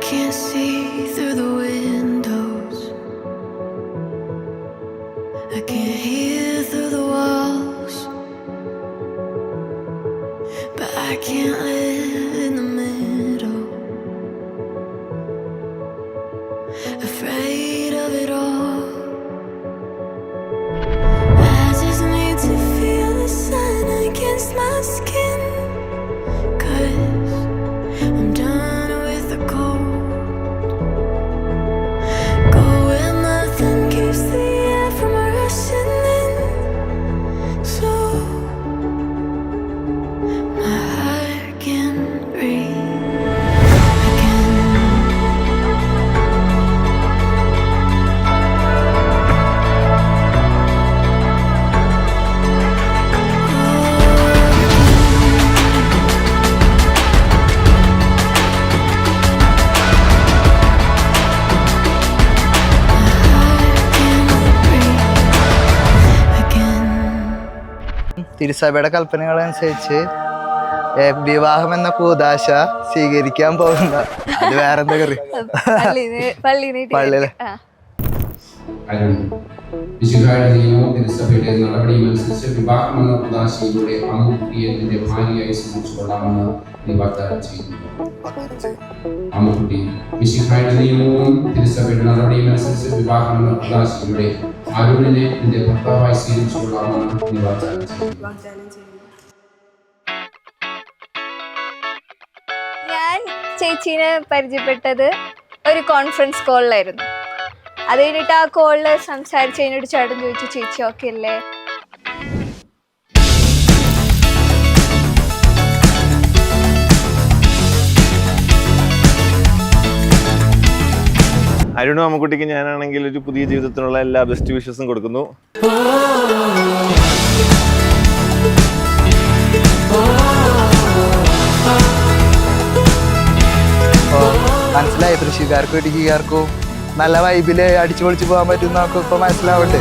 can't see through the windows. I can't hear through the walls. But I can't live in the middle. Afraid of it all. I just need to feel the sun against my skin. 'Cause I'm done with the cold. Go where nothing keeps the air from rushing in. So my heart can breathe again. തിരുസഭയുടെ കൽപ്പനകളനുസരിച്ച് വിവാഹം എന്ന കൂദാശ സ്വീകരിക്കാൻ പോകുന്ന അത് വേറെന്താ കറി പള്ളിയില് വിശുദ്ധയുടെ നിയമവും തിരുസഭയുടെ നടപടിയും അനുസരിച്ച് വിവാഹം എന്ന കൂദാശയിലൂടെ അമ്മുക്കുട്ടിയെ നിന്റെ ഭാര്യയായി സ്വീകരിച്ചു കൊള്ളാമെന്ന് നീ വാഗ്ദാനം ചെയ്യുന്നു. അമ്മുക്കുട്ടി വിശുദ്ധയുടെ നിയമവും തിരുസഭയുടെ നടപടിയും അനുസരിച്ച് വിവാഹം എന്ന കൂദാശയിലൂടെ അരുണിനെ നിന്റെ ഭർത്താവായി സ്വീകരിച്ചു കൊള്ളാമെന്ന് നീ വാഗ്ദാനം ചെയ്യുന്നു. ഞാൻ ചേച്ചീനെ പരിചയപ്പെട്ടത് ഒരു കോൺഫറൻസ് കോളിലായിരുന്നു. അത് കഴിഞ്ഞിട്ട് ആ കോളിൽ സംസാരിച്ച് കഴിഞ്ഞിട്ട് ചേട്ടൻ ചോദിച്ചു, ചേച്ചി ഓക്കെ അല്ലേ? അരുണും അമ്മുക്കുട്ടിക്ക് ഞാനാണെങ്കിൽ ഒരു പുതിയ ജീവിതത്തിനുള്ള എല്ലാ ബെസ്റ്റ് വിഷസും കൊടുക്കുന്നു. മനസ്സിലായി, തൃശ്ശൂർക്കാർക്കും ഇടുക്കിക്കാർക്കും നല്ല വൈബില് അടിച്ചു പൊളിച്ച് പോകാൻ പറ്റും. നമുക്ക് ഇപ്പൊ മനസ്സിലാവട്ടെ.